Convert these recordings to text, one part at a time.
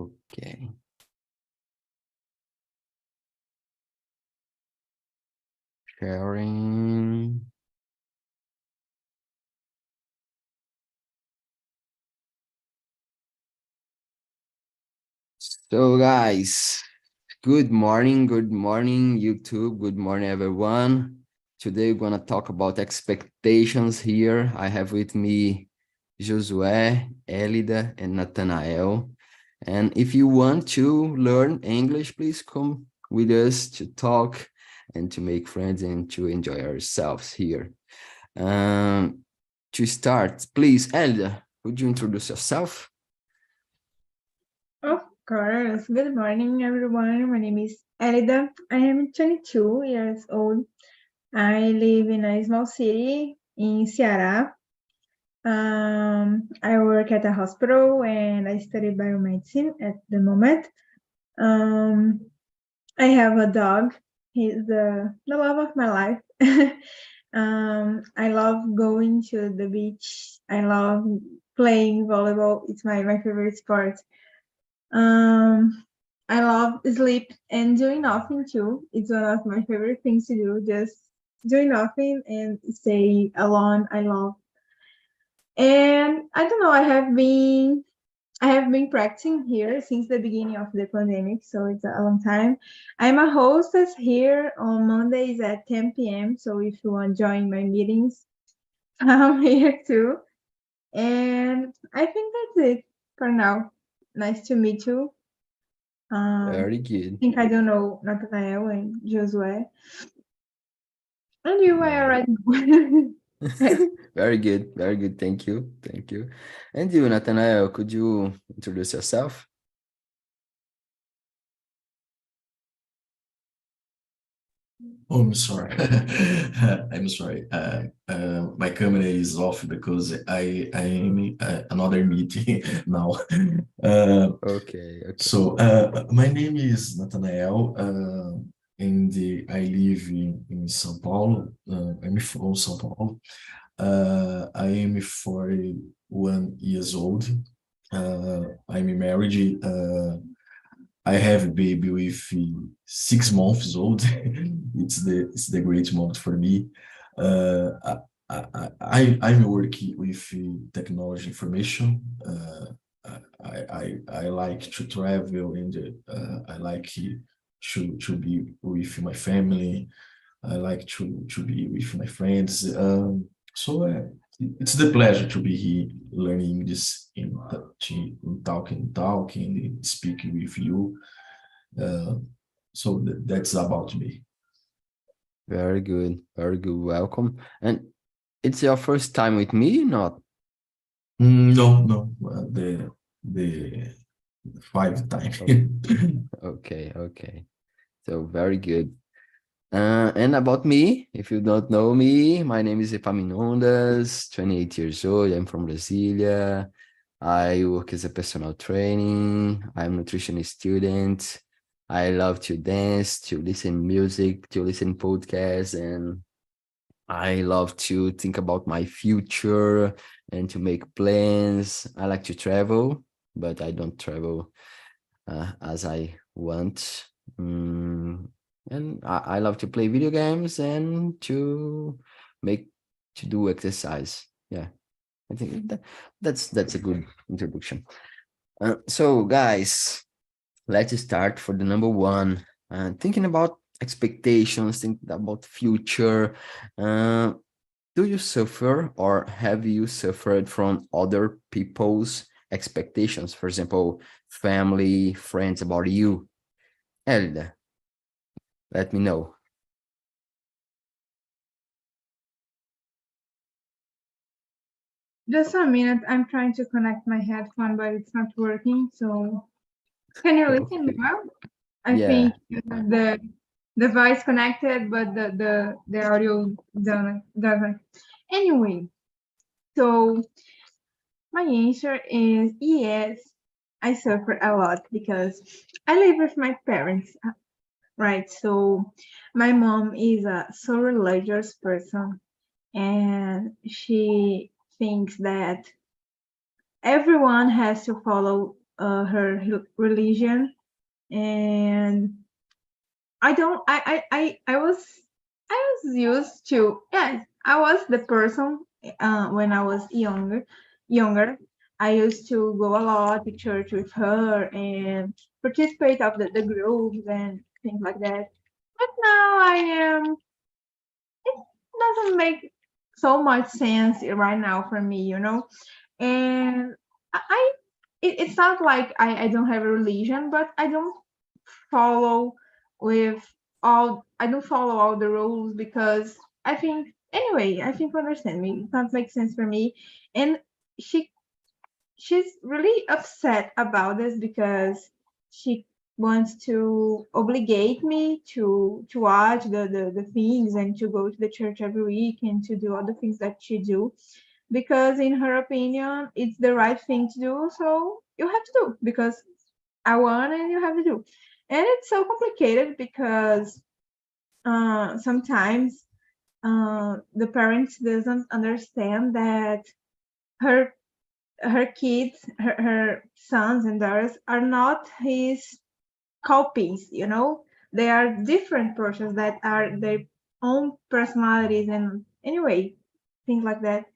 Okay. Sharing. So guys, good morning, YouTube. Good morning, everyone. Today we're gonna talk about expectations here. I have with me Josué, Elida, and Nathanael. And if you want to learn English, please come with us to talk and to make friends and to enjoy ourselves here. To start, please, Elida, would you introduce yourself? Of course. Good morning, everyone. My name is Elida. I am 22 years old. I live in a small city in Ceará. I work at a hospital and I study biomedicine at the moment. I have a dog. He's the love of my life. I love going to the beach. I love playing volleyball. It's my favorite sport. I love sleep and doing nothing too. It's one of my favorite things to do, just doing nothing and stay alone. I love. And I don't know, I have been practicing here since the beginning of the pandemic, so it's a long time. I'm a hostess here on Mondays at 10 p.m. So if you want to join my meetings, I'm here too. And I think that's it for now. Nice to meet you. Very good. I think I don't know Nathanael and Josué. And you are right. Very good, very good. Thank you, thank you. And you, Nathanael, could you introduce yourself? Oh, I'm sorry. I'm sorry. My camera is off because I am in another meeting now. Okay. So my name is Nathanael, and I live in São Paulo. I'm from São Paulo. I am 41 years old. I'm married. I have a baby with 6 months old. It's the great moment for me. I'm working with technology information. I like to travel and I like to be with my family. I like to be with my friends. It's the pleasure to be here learning English in talking and speaking with you. So that's about me. Very good, very good. Welcome. And it's your first time with me, not? No, the 5 time. Okay. So very good. And about me, if you don't know me, my name is Epaminondas, 28 years old. I'm from Brasilia. I work as a personal training. I'm a nutrition student. I love to dance, to listen music, to listen podcasts, and I love to think about my future and to make plans. I like to travel, but I don't travel as I want. And I love to play video games and to do exercise. Yeah, I think that's a good introduction. So guys, let's start for the number one. Thinking about expectations, thinking about future. Do you suffer or have you suffered from other people's expectations? For example, family, friends about you. Elida, let me know. Just a minute. I'm trying to connect my headphone, but it's not working. So can you listen Okay. well? I Yeah. think the device connected, but the audio doesn't. Anyway, so my answer is yes. I suffer a lot because I live with my parents, right? So my mom is a so religious person, and she thinks that everyone has to follow her religion, and I was used to, yes, I was the person when I was younger. I used to go a lot to church with her and participate of the groups and things like that. But now I am, it doesn't make so much sense right now for me, you know. And it's not like I don't have a religion, but follow with I don't follow all the rules because I think, anyway, I think you understand me. It doesn't make sense for me. And she she's really upset about this because she wants to obligate me to watch the things and to go to the church every week and to do all the things that she do, because in her opinion it's the right thing to do, so you have to do because I want and you have to do. And it's so complicated because sometimes the parents doesn't understand that her kids, her sons and daughters are not his copies, you know. They are different persons that are their own personalities and, anyway, things like that.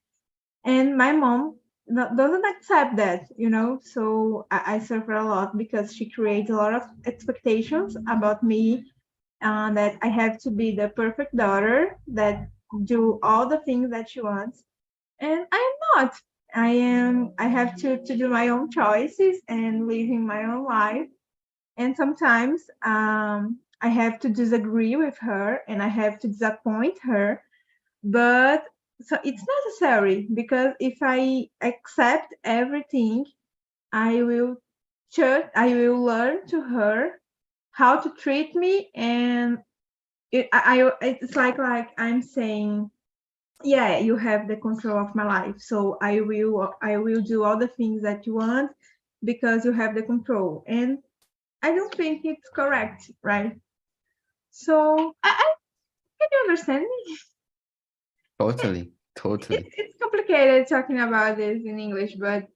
And my mom doesn't accept that, you know. So I suffer a lot because she creates a lot of expectations about me, that I have to be the perfect daughter that do all the things that she wants, and I'm not. I have to do my own choices and living my own life. And sometimes I have to disagree with her and I have to disappoint her. But so it's necessary because if I accept everything, I will I will learn to her how to treat me, and it's like I'm saying, yeah, you have the control of my life, so I will do all the things that you want because you have the control. And I don't think it's correct, right? So can you understand me? Totally, totally. It's complicated talking about this in English, but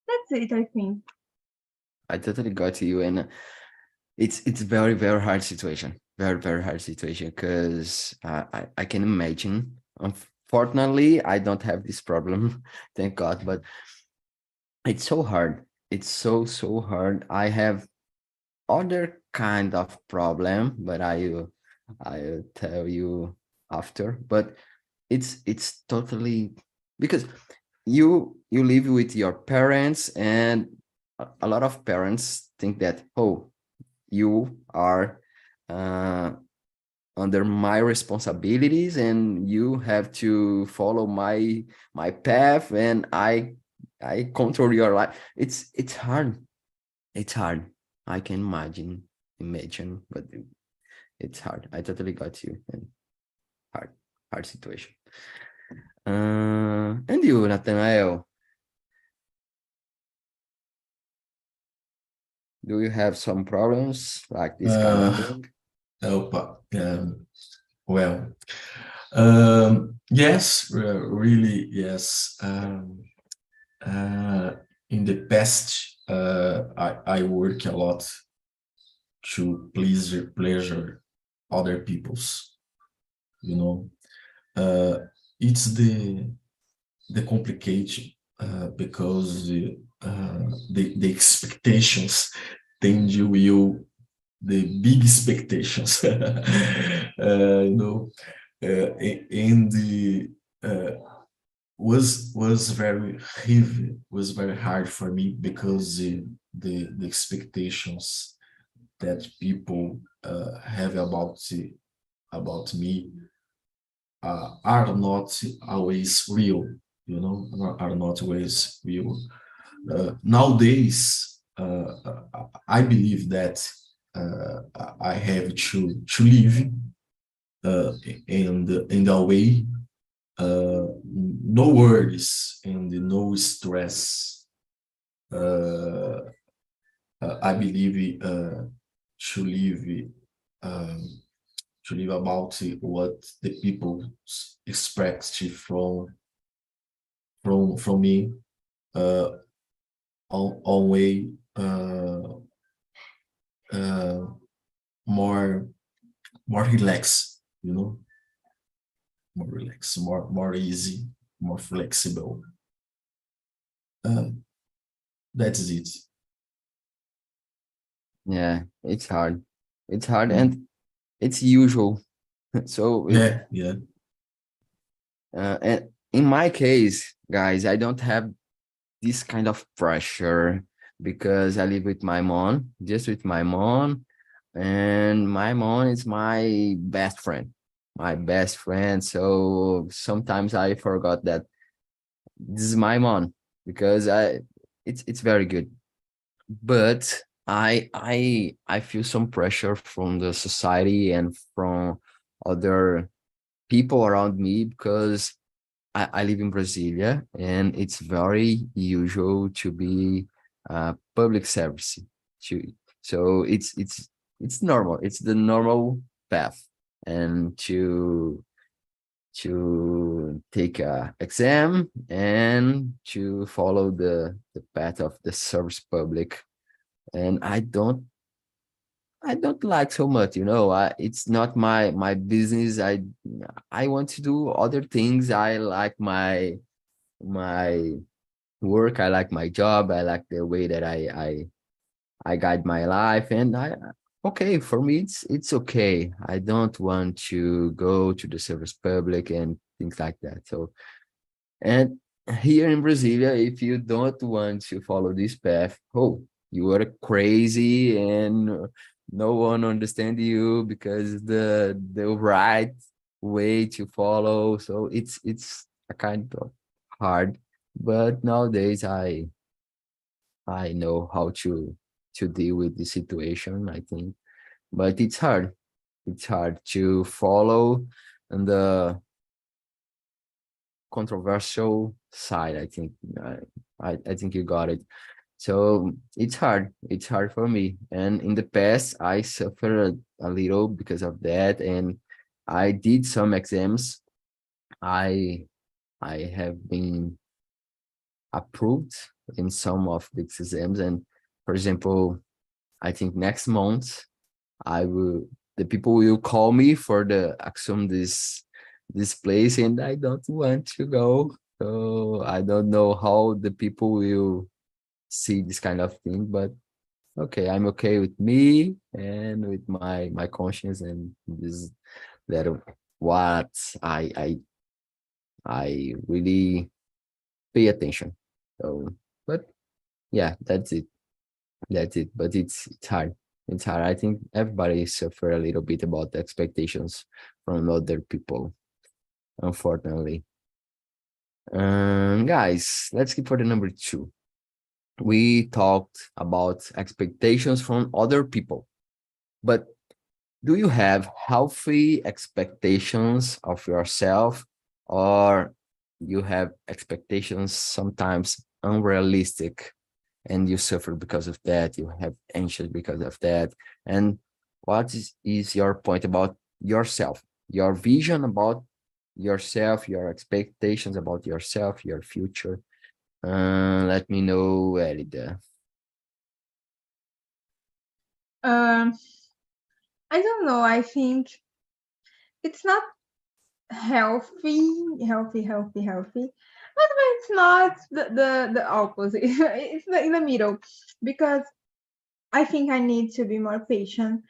that's it, I think. I totally got you, and it's very very hard situation, very very hard situation, because I can imagine. Unfortunately, I don't have this problem, thank God, but it's so hard. It's so hard. I have other kind of problem, but I'll tell you after. But it's totally, because you live with your parents, and a lot of parents think that, oh, you are uh, under my responsibilities and you have to follow my path, and I control your life. It's hard. It's hard. I can imagine, but it's hard. I totally got you. And hard situation. And you, Nathanael, do you have some problems like this kind of thing? Opa, well, yes, really, yes. In the past, I work a lot to pleasure other people's, you know. It's the complication, because the expectations tend you will the big expectations, you know, and the was very heavy, was very hard for me, because the expectations that people have about me are not always real, you know, are not always real. Nowadays, I believe that I have to live in a way, no worries and no stress. I believe to live about what the people expect from me, on way uh, uh, more relaxed, more relaxed, more easy, more flexible. That's it. Yeah, it's hard. It's hard Mm. and it's usual. So Yeah, yeah. and in my case, guys, I don't have this kind of pressure because I live with my mom, just with my mom, and my mom is my best friend. My best friend. So sometimes I forgot that this is my mom because it's very good. But I feel some pressure from the society and from other people around me because I live in Brasilia and it's very usual to be public service. To, so it's normal. It's the normal path, and to take a exam and to follow the path of the service public. And I don't like so much, it's not my business. I want to do other things. I like my work. I like my job. I like the way that I guide my life. And okay, for me it's okay. I don't want to go to the service public and things like that. So, and here in Brasilia, if you don't want to follow this path, oh, you are crazy and no one understand you because the right way to follow. So it's a kind of hard, but nowadays I know how to deal with the situation, I think. But it's hard. It's hard to follow and the controversial side, I think. I think you got it. So it's hard. It's hard for me. And in the past, I suffered a little because of that. And I did some exams. I I have been approved in some of the exams. And for example, I think next month I will the people will call me for the Axum this place and I don't want to go. So I don't know how the people will see this kind of thing, but okay, I'm okay with me and with my conscience and this that what I really pay attention. So but yeah, that's it. That's it. But it's hard. It's hard. I think everybody suffer a little bit about the expectations from other people, unfortunately. Guys, let's keep for the number 2. We talked about expectations from other people, but do you have healthy expectations of yourself, or you have expectations sometimes unrealistic and you suffer because of that, you have anxious because of that? And what is your point about yourself, your vision about yourself, your expectations about yourself, your future? Let me know, Elida. Um, I don't know. I think it's not healthy, but it's not the opposite. It's in the middle, because I think I need to be more patient,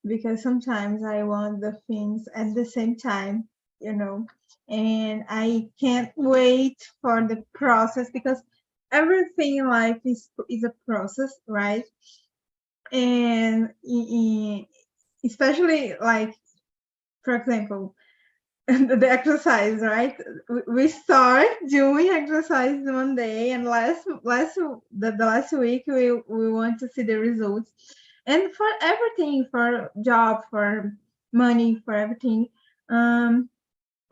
because sometimes I want the things at the same time, and I can't wait for the process, because everything in life is a process, right? And especially, like, for example, the exercise, right? We start doing exercise one day, and the last week we want to see the results. And for everything, for job, for money, for everything,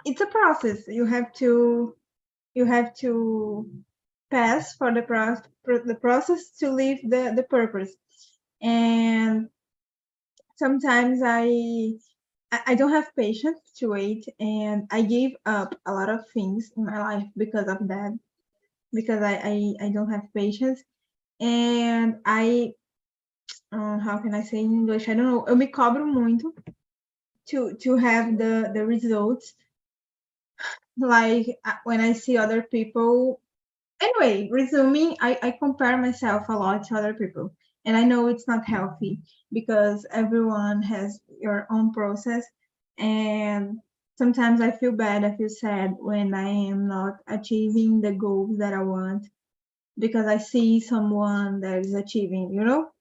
it's a process. You have to pass for the process to leave the purpose. And sometimes I don't have patience to wait, and I gave up a lot of things in my life because of that, because I don't have patience. And how can I say in English? I don't know. Eu me cobro muito to have the results. Like when I see other people. Anyway, resuming, I compare myself a lot to other people. And I know it's not healthy because everyone has your own process. And sometimes I feel bad, I feel sad when I am not achieving the goals that I want because I see someone that is achieving, you know?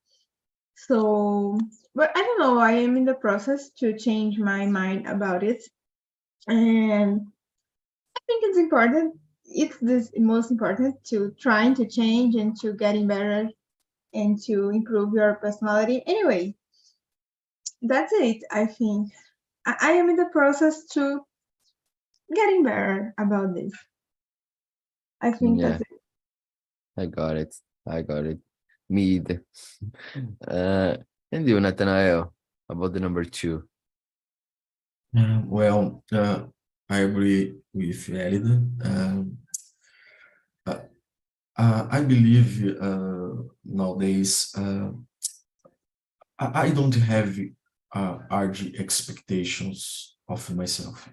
So, but I don't know, I am in the process to change my mind about it. And I think it's important. It's this most important to trying to change and to getting better and to improve your personality. Anyway, that's it. I think I am in the process to getting better about this. I think Yeah, that's it. I got it. I got it. Me either. Uh, and you, Nathanael, about the number 2. Well, I agree with Elida. I believe nowadays I don't have hard expectations of myself.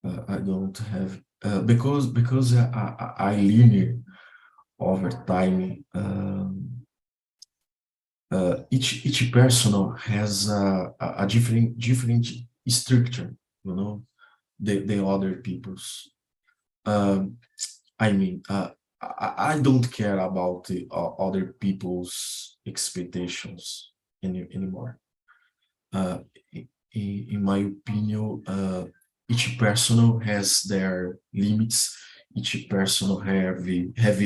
I don't have because I learn over time. Each person has a different structure, you know, the other people's. Um, I mean, I don't care about the other people's expectations anymore. Uh, in my opinion, each person has their limits. Each person have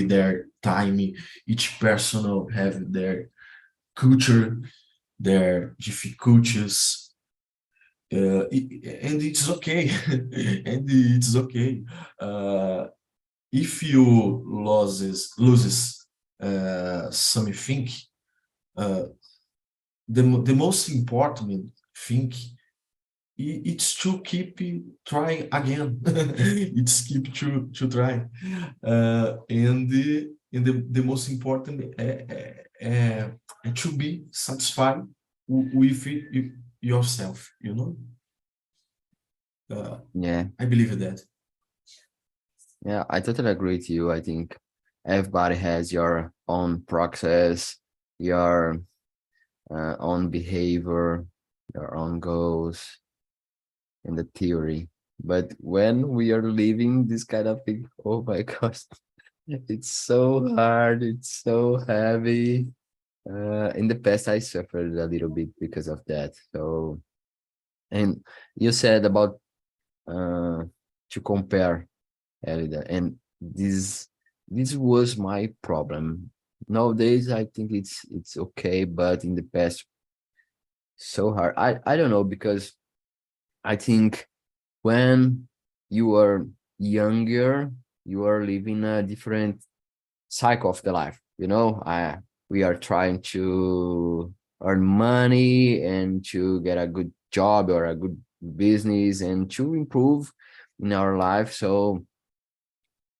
their time. Each person have their culture, their difficulties, and it's okay. And it's okay. If you loses something, the most important thing it's to keep trying again. It's keep to try, and the most important to be satisfied with yourself. You know, Yeah, I believe that. yeah, I totally agree with you. I think everybody has your own process, your own behavior, your own goals, and the theory. But when we are living this kind of thing, oh my gosh, it's so hard, it's so heavy. In the past, I suffered a little bit because of that. So, and you said about to compare, Elida, and this was my problem. Nowadays, I think it's okay, but in the past, so hard. I don't know because I think when you are younger, you are living a different cycle of the life. You know, we are trying to earn money and to get a good job or a good business and to improve in our life. So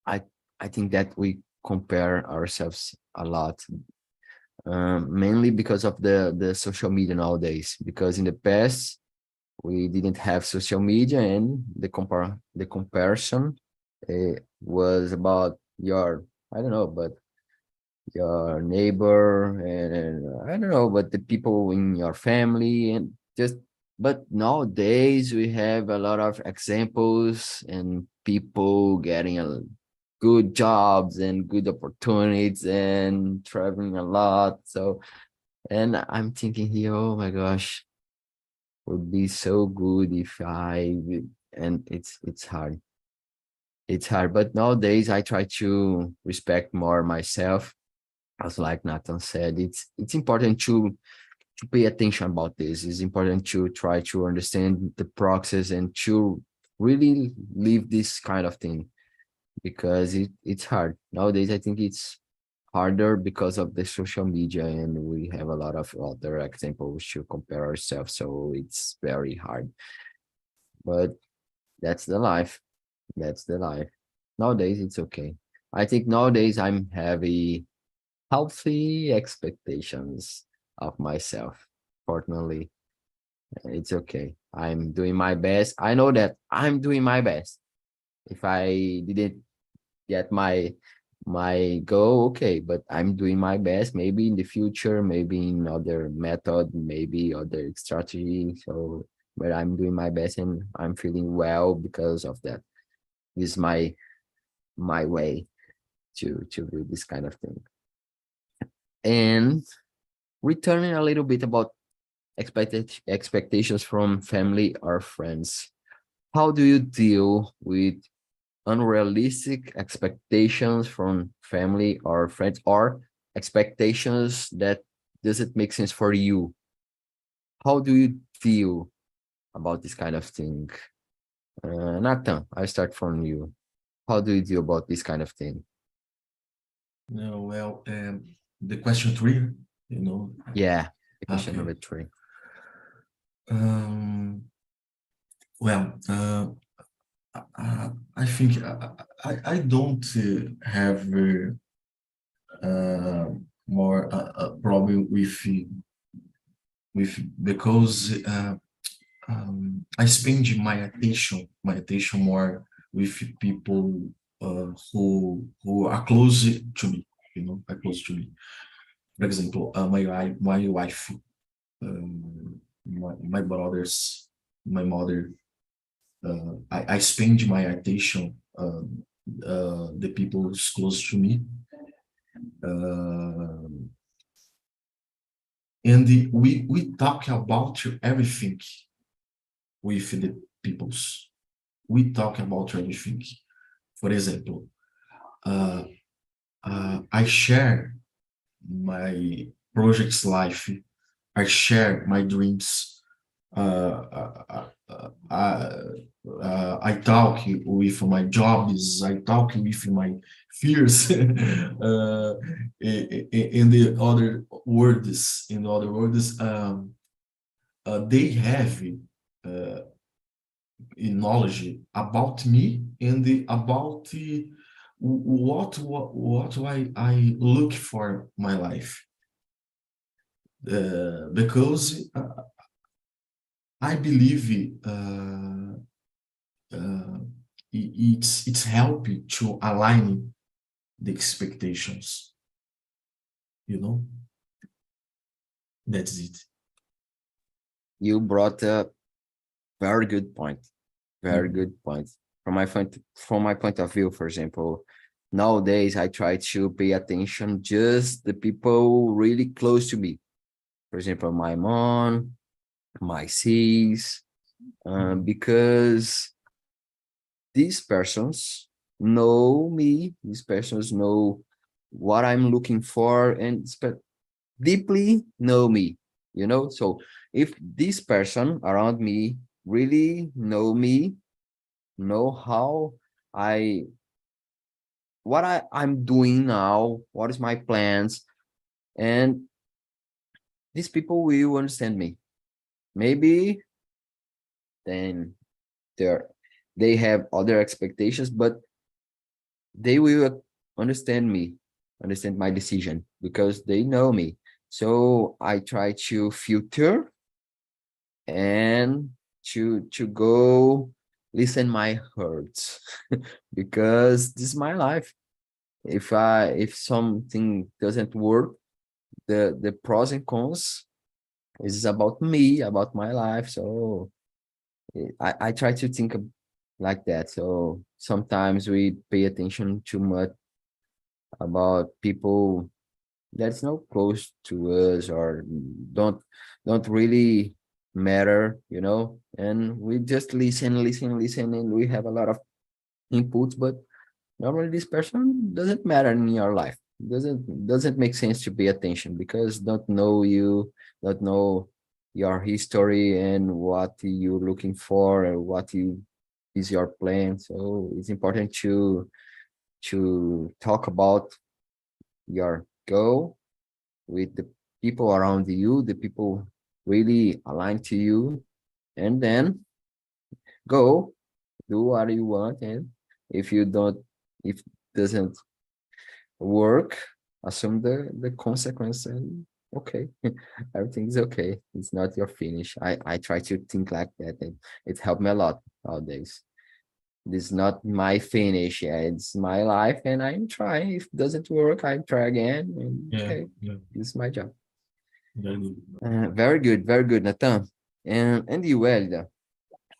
I I think that we compare ourselves a lot, mainly because of the social media nowadays. Because in the past we didn't have social media, and the comparison was about your, I don't know, but your neighbor, and I don't know, but the people in your family, and just, but nowadays we have a lot of examples and people getting a good jobs and good opportunities and traveling a lot. So, and I'm thinking here, oh my gosh, would be so good if and it's hard. It's hard, but nowadays I try to respect more myself. As like Nathan said, it's important to pay attention about this. It's important to try to understand the process and to really live this kind of thing, because it's hard. Nowadays, I think it's harder because of the social media, and we have a lot of other examples to compare ourselves. So it's very hard. But that's the life. That's the life. Nowadays, it's okay. I think nowadays I'm heavy. healthy expectations of myself. Fortunately, it's okay. I'm doing my best. I know that I'm doing my best. If I didn't get my goal, okay, but I'm doing my best. Maybe in the future, maybe in other method, maybe other strategy. So, but I'm doing my best and I'm feeling well because of that. This is my way to do this kind of thing. And returning a little bit about expectations from family or friends. How do you deal with unrealistic expectations from family or friends, or expectations that doesn't make sense for you? How do you feel about this kind of thing? Nathan, I start from you. How do you deal about this kind of thing? No, well, the question three, Yeah, the question okay. number 3. Well, I think I don't have more a problem with because I spend my attention more with people who are close to me, are close to me. For example, my wife, my brothers, my mother. I spend my attention the people who's close to me, and we talk about everything with the peoples. We talk about everything. For example, I share my project's life. I share my dreams. I talk with my jobs. I talk with my fears. In the other words, they have knowledge about me and about what I look for my life, because I believe it's helping to align the expectations. That's it. You brought up very good point. Very good point. From my point of view, for example, nowadays I try to pay attention just the people really close to me. For example, my mom, my sis, because these persons know me. These persons know what I'm looking for and deeply know me. So if this person around me really know me, know how I'm doing now, what is my plans, and these people will understand me. Maybe then they're they have other expectations, but they will understand me, understand my decision because they know me. So I try to filter and to go listen my hurts because this is my life. If something doesn't work, the pros and cons is about me, about my life. So I try to think like that. So sometimes we pay attention too much about people that's not close to us or don't really matter. And we just listen, and we have a lot of inputs, but normally this person doesn't matter in your life. Doesn't make sense to pay attention because don't know you, don't know your history and what you're looking for and what you is your plan. So it's important to talk about your goal with the people around you, the people really aligned to you, and then go do what you want. And if you don't, if doesn't work, assume the consequence and okay, everything is okay. It's not your finish. I try to think like that, and it helped me a lot nowadays. This is not my finish. Yeah, it's my life, and I'm trying. If it doesn't work, I try again. And Yeah, okay, yeah, this is my job. very Very good, Nathan. And you, Elida,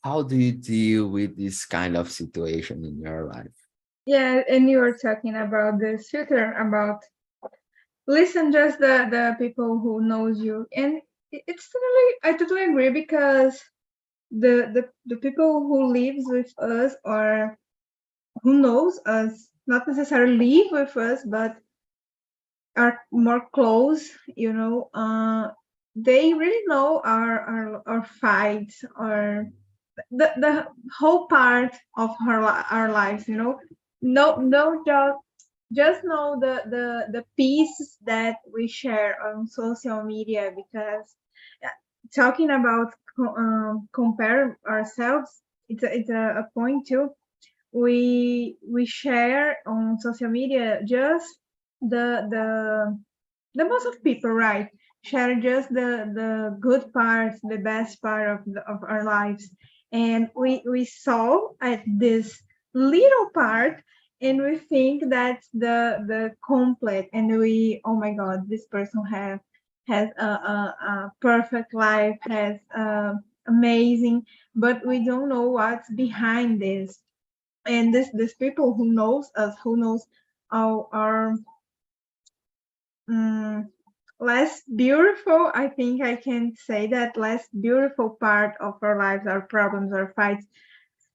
how do you deal with this kind of situation in your life? Yeah, and you were talking about this filter about listen just the people who knows you, and it's totally I totally agree because the people who lives with us or who knows us not necessarily live with us but are more close, they really know our fights or the whole part of our lives, no just know the pieces that we share on social media because talking about compare ourselves, it's a point too. We share on social media just the most of people, right, share just the good parts, the best part of our lives, and we saw at this little part and we think that's the complete, and we, oh my god, this person has a perfect life, has amazing, but we don't know what's behind this. And this people who knows us, who knows our less beautiful, I think I can say that less beautiful part of our lives, our problems, our fights,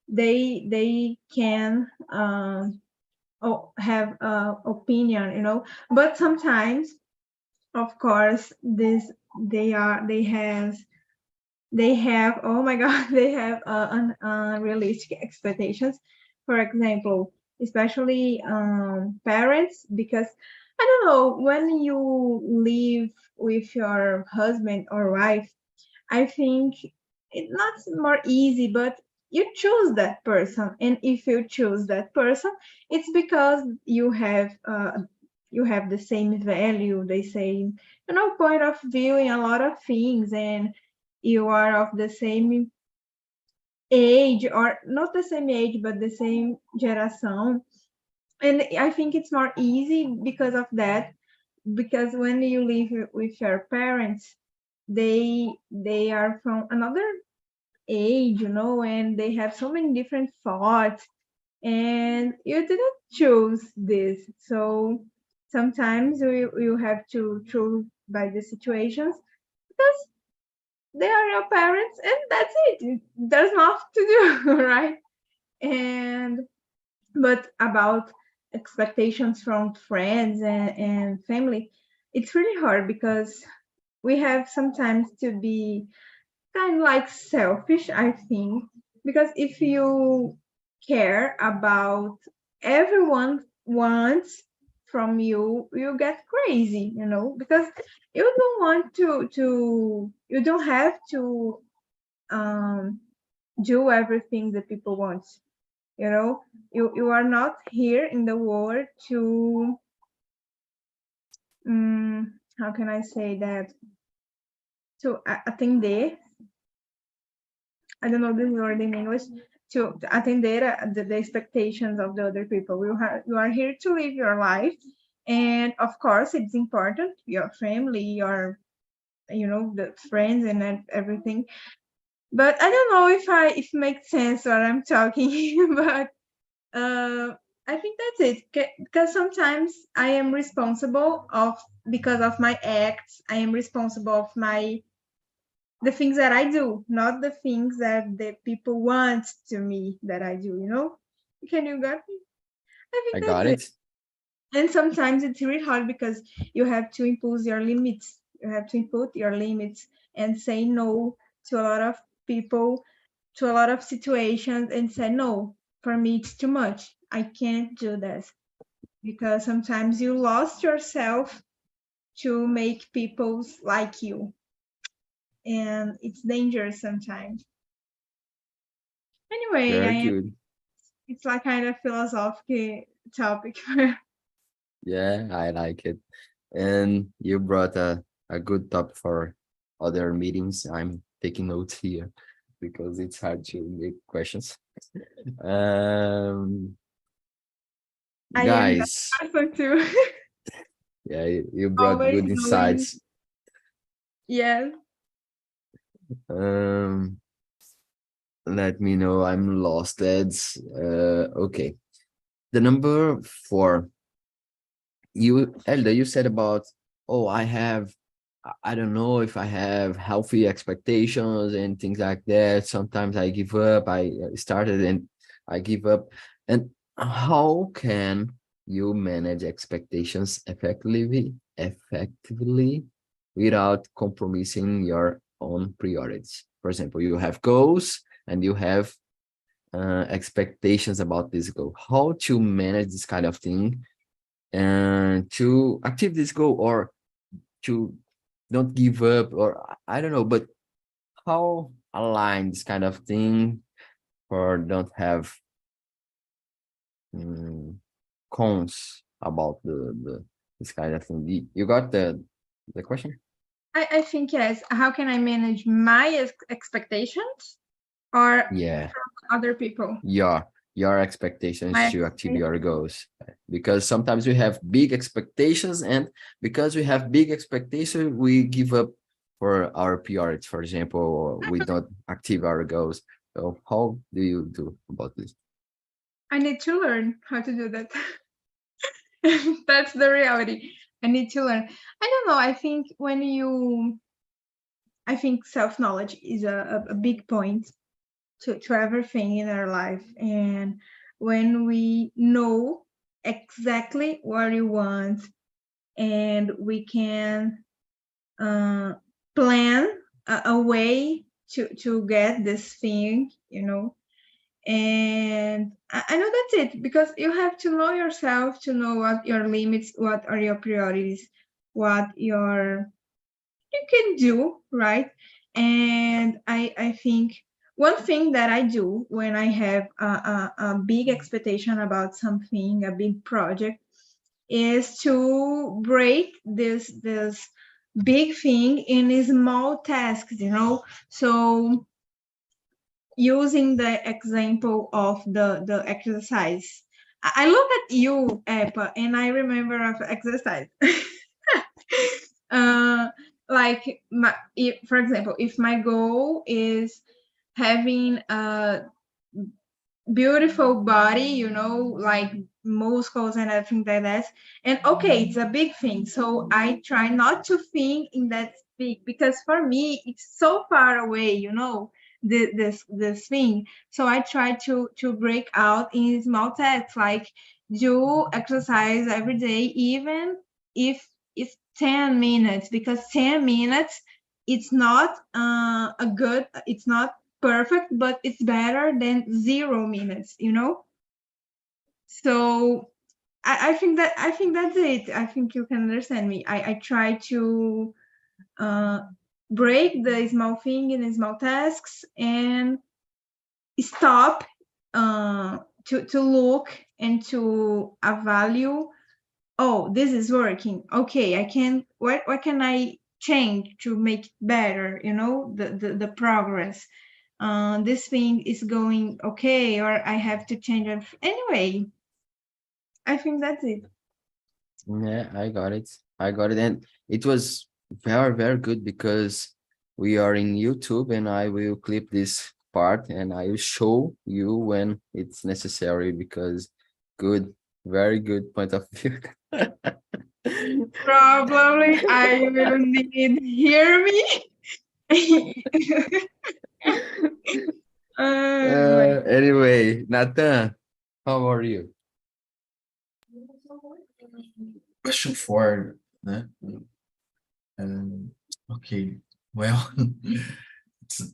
they can have opinion, but sometimes, of course, this they have oh my god, they have unrealistic expectations. For example, especially parents, because I don't know, when you live with your husband or wife, I think it's not more easy, but you choose that person, and if you choose that person, it's because you have the same value, the same, point of view in a lot of things, and you are of the same age, or not the same age, but the same generation. And I think it's more easy because of that, because when you live with your parents, they are from another age, and they have so many different thoughts, and you didn't choose this. So sometimes you have to choose by the situations because they are your parents, and that's it. There's nothing to do, right? And but about expectations from friends and family, it's really hard because we have sometimes to be kind of like selfish, I think, because if you care about everyone wants from you, you get crazy, because you don't want to you don't have to um, do everything that people want. You are not here in the world to how can I say that, to atender. I don't know this word in English, to atender the expectations of the other people. You are here to live your life, and of course, it's important, your family, your, the friends and everything. But I don't know if it makes sense what I'm talking, but I think that's it. Because sometimes I am responsible of because of my acts. I am responsible of the things that I do, not the things that the people want to me that I do, Can you get me? I I think got that's it. it. And sometimes it's really hard because you have to impose your limits. You have to input your limits and say no to a lot of people, to a lot of situations, and say, no, for me, it's too much. I can't do this. Because sometimes you lost yourself to make people like you. And it's dangerous sometimes. Anyway, Very good. it's like kind of philosophical topic. Yeah, I like it. And you brought a good topic for other meetings. I'm taking notes here because it's hard to make questions. Um, I am that guys, person too. yeah, you brought Always good knowing. insights. Yes. Um, Let me know. I'm lost, lads. Okay. The number 4, Elda, you said about, oh, I don't know if I have healthy expectations and things like that. Sometimes I give up. I started and I give up. And how can you manage expectations effectively without compromising your own priorities? For example, you have goals and you have expectations about this goal. How to manage this kind of thing and to achieve this goal, or to don't give up, or I don't know, but how align this kind of thing or don't have mm, cons about the this kind of thing. You got the question? I think yes. How can I manage my expectations or Yeah, other people? your expectations My to achieve expectations. your goals, because sometimes we have big expectations, and because we have big expectations we give up for our priorities. For example, or we don't achieve our goals. So how do you do about this? I need to learn how to do that. That's the reality. I need to learn. I don't know. I think self-knowledge is a big point to everything in our life. And when we know exactly what we want and we can plan a way to get this thing, and I know that's it, because you have to know yourself to know what your limits, what are your priorities, what you can do, right? And I think one thing that I do when I have a big expectation about something, a big project, is to break this big thing in small tasks, So using the example of the exercise, I look at you, Epa, and I remember of exercise. uh, like for example, if my goal is having a beautiful body, like muscles and everything like that. And okay, it's a big thing. So I try not to think in that big, because for me it's so far away, this thing. So I try to break out in small tasks, like do exercise every day, even if it's 10 minutes, because 10 minutes, it's not perfect, but it's better than 0 minutes. So I think that's it. I think you can understand me. I try to uh, break the small thing in small tasks and stop to look and to evaluate. Oh, this is working. Okay, I can. What can I change to make it better? The progress. This thing is going okay, or I have to change it. Anyway, I think that's it. Yeah, I got it, and it was very, very good because we are in YouTube, and I will clip this part and I will show you when it's necessary, because good, very good point of view. Probably I will need hear me. Like, Anyway, Nathan, how are you? Question 4, né? Okay, well,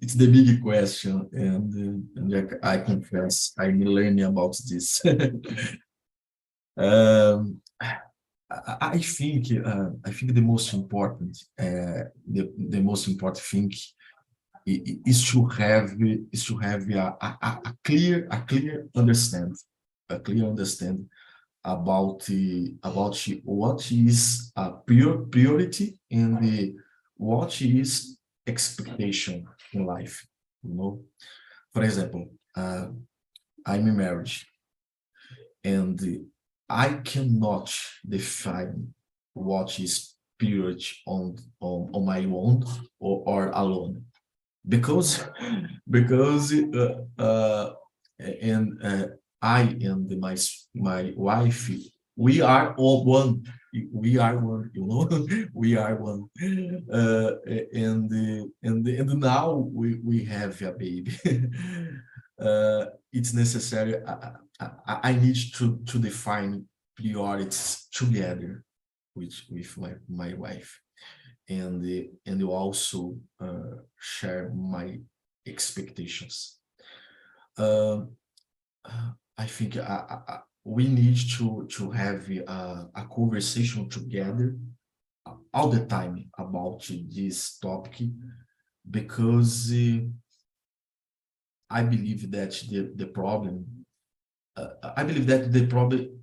it's the big question, and I confess I'm learning about this. um, I think the most important thing is to have a clear understanding, about what is a priority and what is expectation in life. For example, I'm married, and I cannot define what is period on my own or alone, because because and I and my wife, we are all one. We are one, we are one. And now we have a baby. It's necessary. I need to define priorities together with my wife, and also share my expectations. Uh, I think we need to have a conversation together all the time about this topic, because I believe that the problem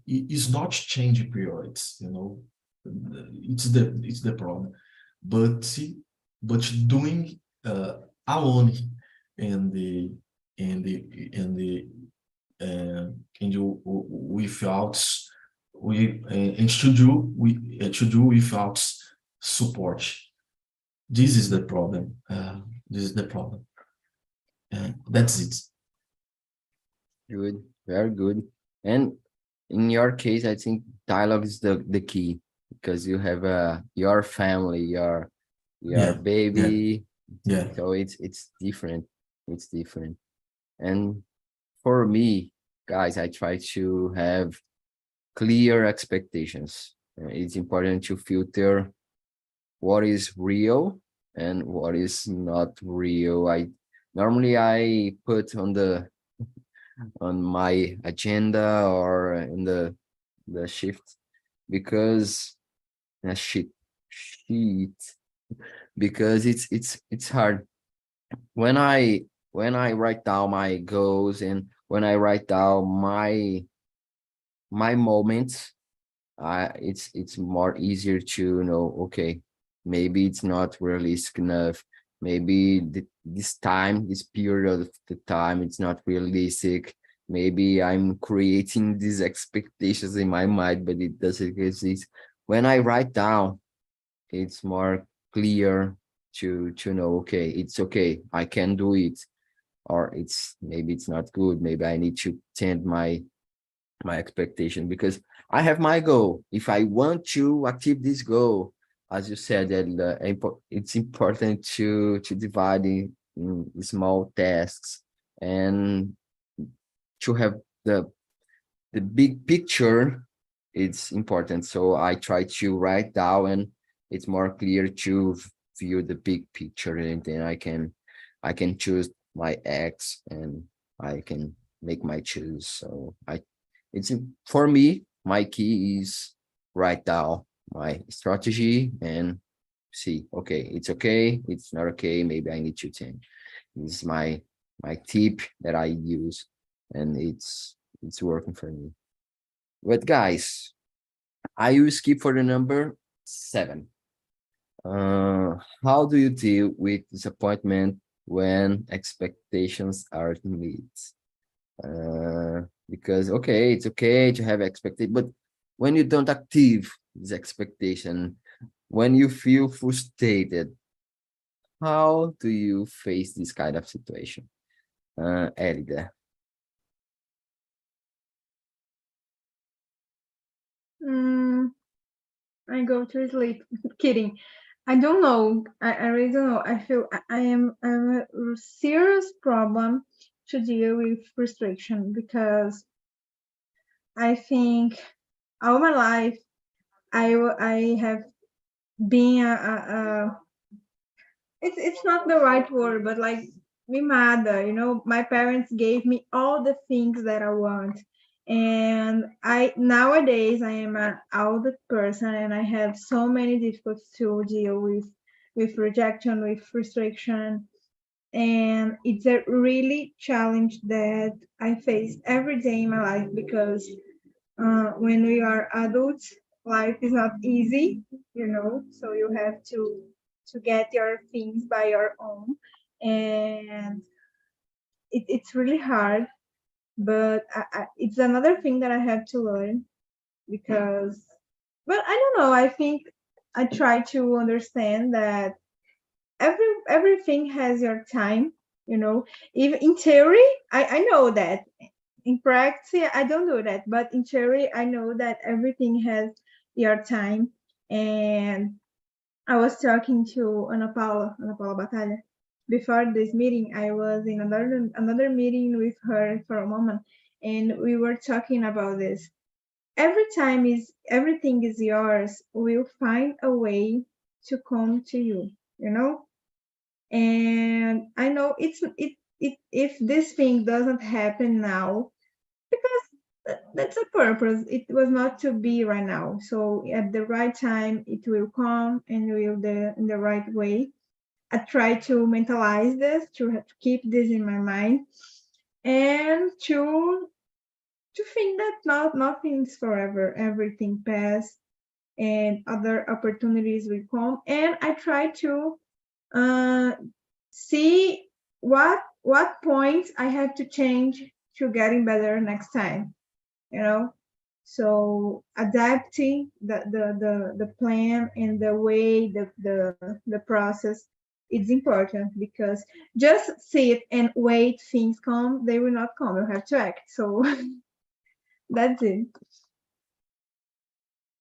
is not changing priorities. It's the problem, but doing alone, and the and the and the and you without we and to do without support. This is the problem. This is the problem. That's it. Good, very good. And in your case, I think dialogue is the key, because you have your family, your Yeah, baby, yeah, so it's different. It's different. And for me, guys, I try to have clear expectations. It's important to filter what is real and what is not real. I put on my agenda or in the shift, because sheet sheet because it's hard when I write down my goals, and when I write down my moments. It's more easier to know, okay, maybe it's not realistic enough. Maybe this period of the time, it's not realistic. Maybe I'm creating these expectations in my mind, but it doesn't exist. When I write down, it's more clear to know, okay, it's okay, I can do it, or maybe it's not good. Maybe I need to change my expectation, because I have my goal. If I want to achieve this goal, as you said, that it's important to divide in small tasks, and to have the big picture. It's important. So I try to write down, and it's more clear to view the big picture, and then I can choose my X, and I can make my choose. So for me, my key is write down my strategy and see, okay, it's not okay, maybe I need to change. This is my tip that I use, and it's working for me. But guys, I will skip for the number 7. How do you deal with disappointment when expectations are met? Because okay, it's okay to have expectation, but when you don't achieve this expectation, when you feel frustrated, how do you face this kind of situation? Elida. I go to sleep. Kidding. I don't know. I really don't know. I feel I'm a serious problem to deal with frustration, because I think all my life I have been it's not the right word, but like mimada, my parents gave me all the things that I want. And nowadays I am an older person, and I have so many difficulties to deal with rejection, with frustration. And it's a really challenge that I face every day in my life, because when we are adults, life is not easy, so you have to get your things by your own, and it's really hard, but it's another thing that I have to learn because, but I don't know, I think I try to understand that everything has your time, even in theory, I know that. In practice, I don't do that, but in theory, I know that everything has your time. And I was talking to Ana Paula Batalha. Before this meeting, I was in another meeting with her for a moment, and we were talking about this. Everything is yours, will find a way to come to you, And I know if this thing doesn't happen now, because that's a purpose. It was not to be right now. So at the right time, it will come and will in the right way. I try to mentalize this, to keep this in my mind, and to think that nothing's forever. Everything passes, and other opportunities will come. And I try to see what points I have to change to getting better next time. So adapting the plan and the way the process is important, because just sit and wait things come, they will not come, you have to act. So that's it.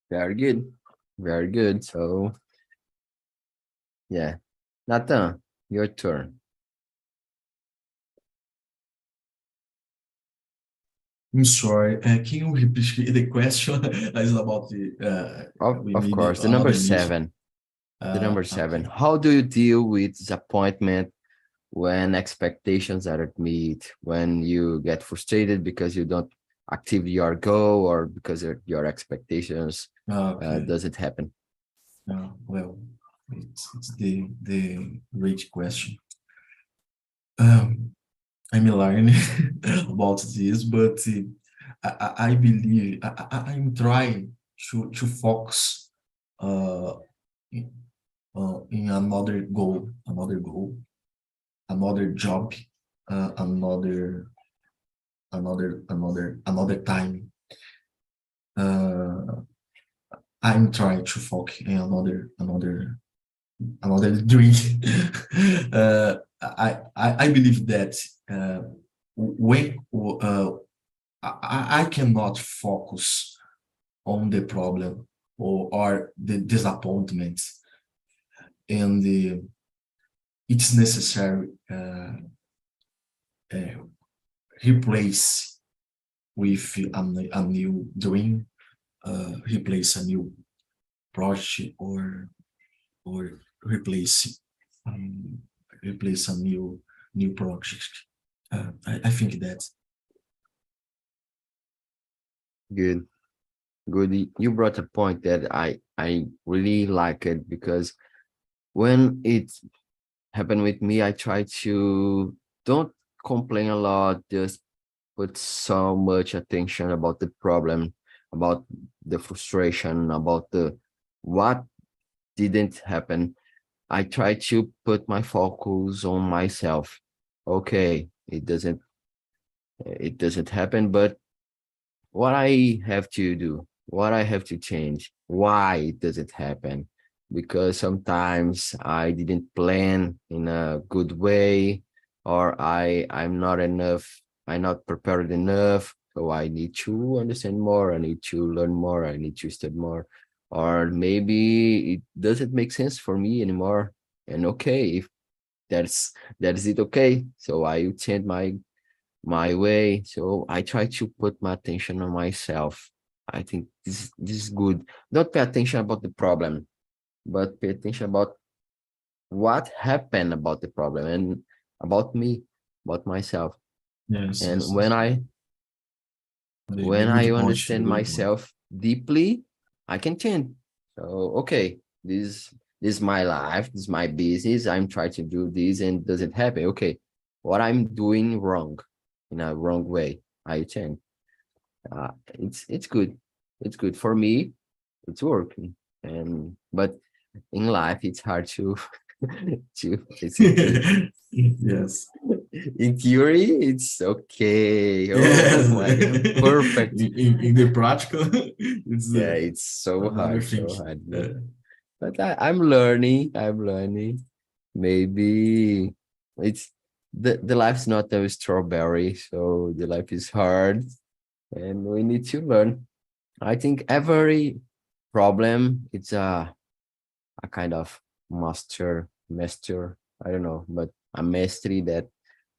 Very good. Very good. So, yeah. Nathan, your turn. I'm sorry. Can you repeat the question? It's about we Of made course, the number another meeting. 7. The number 7. Okay. How do you deal with disappointment when expectations aren't met, when you get frustrated because you don't achieve your goal, or because your expectations Okay. doesn't happen? Well, it's the great question. I'm learning about this, but I believe I'm trying to focus in another goal, another job, another time. I'm trying to focus in another dream. I believe that when I cannot focus on the problem or the disappointment, and it's necessary replace with a new dream, replace a new project, or replace a new project. I think that. Good. You brought a point that I really like it, because when it happened with me, I try to don't complain a lot, just put so much attention about the problem, about the frustration, about the what didn't happen. I try to put my focus on myself. Okay, it doesn't happen, but what I have to do, what I have to change, why does it happen? Because sometimes I didn't plan in a good way, or I'm not prepared enough. So I need to understand more, I need to learn more, I need to study more. Or maybe it doesn't make sense for me anymore. And okay, if that's it, okay. So I will change my way. So I try to put my attention on myself. I think this is good. Not pay attention about the problem, but pay attention about what happened about the problem, and about me, about myself. Yes, And yes, when yes. The I good point, the understand good point. myself deeply, I can change. So okay, this is my life, this is my business. I'm trying to do this, and does it happen? Okay, what I'm doing wrong, in a wrong way, I change. It's good. It's good for me. It's working, but in life it's hard to basically. Yes. In theory, it's okay. Oh Yes. my, perfect. In the practical, it's Yeah, it's so another hard, thing. so hard. But I'm learning. I'm learning. Maybe it's the life's not a strawberry, so the life is hard, and we need to learn. I think every problem it's a kind of master. I don't know, but a mastery that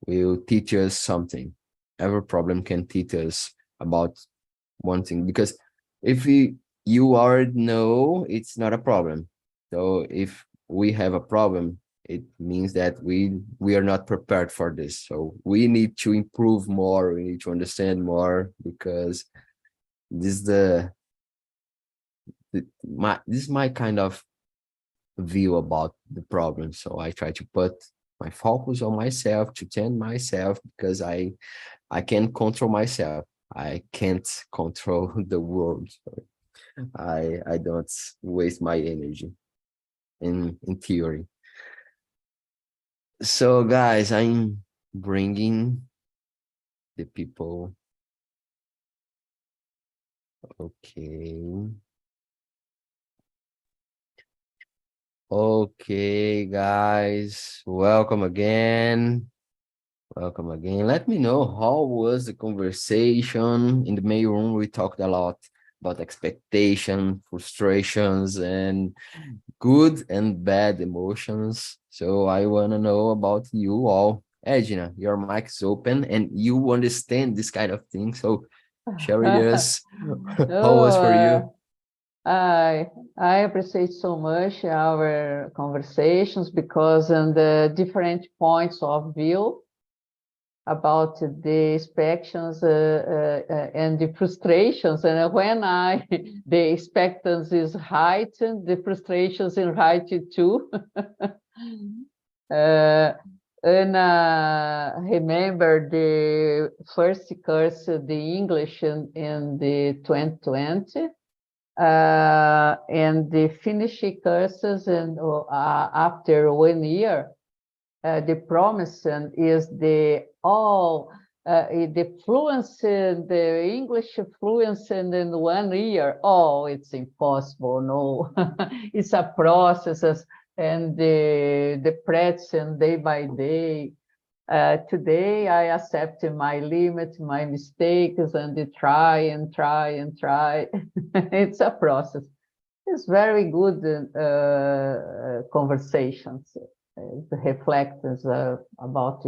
will teach us something. Every problem can teach us about one thing, because if you already know, it's not a problem. So if we have a problem, it means that we are not prepared for this. So we need to improve more. We need to understand more, because this is this is my kind of view about the problem. So I try to put my focus on myself, to change myself, because I can't control myself. I can't control the world. So I don't waste my energy in theory. So guys, I'm bringing the people. Okay. Okay, guys, welcome again. Welcome again. Let me know how was the conversation in the mail room. We talked a lot about expectation, frustrations, and good and bad emotions. So I want to know about you all. Edna, your mic is open and you understand this kind of thing. So share with us how was for you. Oh, I appreciate so much our conversations, because on the different points of view about the expectations and the frustrations, and when the expectance is heightened, the frustrations is heightened too. And remember the first course, the English in the 2020. And the finishing courses, and after 1 year, the promise is the fluency, the English fluency in 1 year. Oh, it's impossible. No, it's a process, and the practice and day by day. Today, I accept my limits, my mistakes, and try and try and try. It's a process. It's very good conversations, reflections about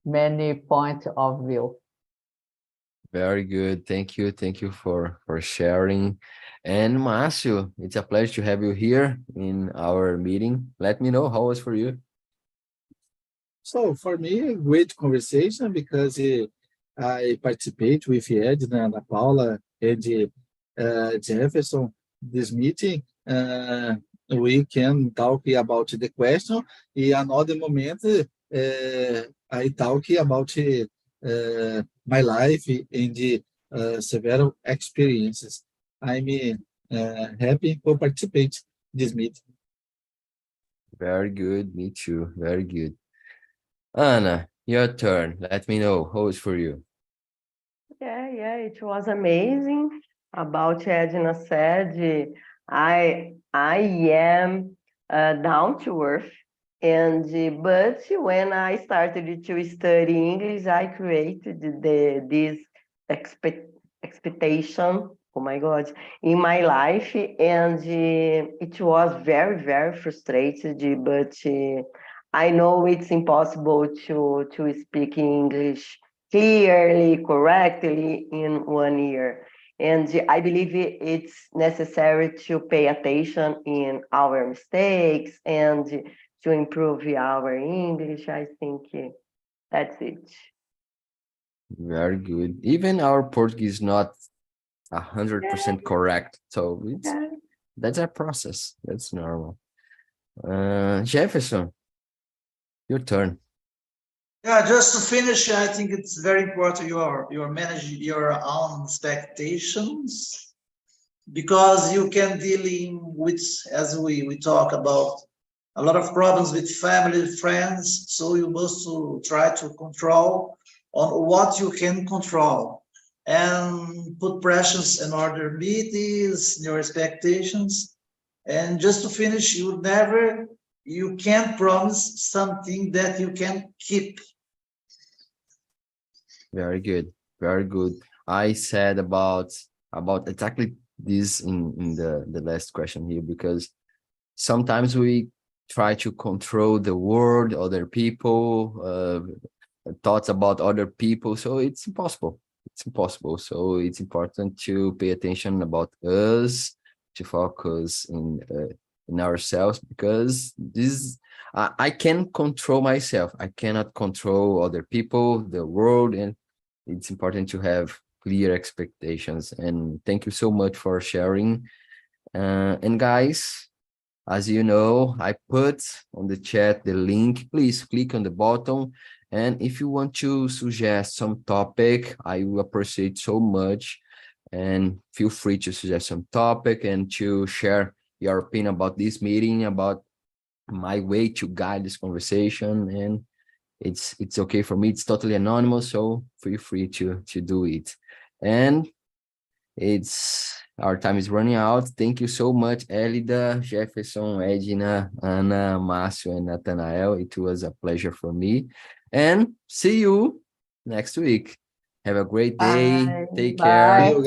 many points of view. Very good. Thank you. Thank you for sharing. And Márcio, it's a pleasure to have you here in our meeting. Let me know how it was for you. So for me, a great conversation, because I participate with Edna, Ana Paula, and Jefferson this meeting. We can talk about the question. In another moment, I talk about my life and several experiences. I'm happy to participate this meeting. Very good. Me too. Very good. Anna, your turn. Let me know how it's for you. Yeah, it was amazing. About Edna said, I am down to earth, and but when I started to study English, I created this expectation. Oh my God, in my life, and it was very frustrated. But I know it's impossible to speak English clearly, correctly in 1 year. And I believe it's necessary to pay attention in our mistakes and to improve our English. I think that's it. Very good. Even our Portuguese is not 100% correct. So that's a process. That's normal. Jefferson, your turn. Yeah, just to finish, I think it's very important you manage your own expectations, because you can dealing with, as we talk about, a lot of problems with family, friends. So you must to try to control on what you can control and put pressures in order to meet these your expectations. And just to finish, you can't promise something that you can keep. Very good. Very good. I said about exactly this in the last question here, because sometimes we try to control the world, other people, thoughts about other people. So it's impossible. It's impossible. So it's important to pay attention about us, to focus in ourselves, because this I can control myself. I cannot control other people, the world, and it's important to have clear expectations. And thank you so much for sharing. And guys, as you know, I put on the chat the link. Please click on the button. And if you want to suggest some topic, I will appreciate so much. And feel free to suggest some topic and to share your opinion about this meeting, about my way to guide this conversation. And it's okay for me. It's totally anonymous, so feel free to do it. And it's our time is running out. Thank you so much, Elida, Jefferson, Edna, Ana, Márcio, and Nathanael. It was a pleasure for me. And see you next week. Have a great day. Bye. Take Bye. care.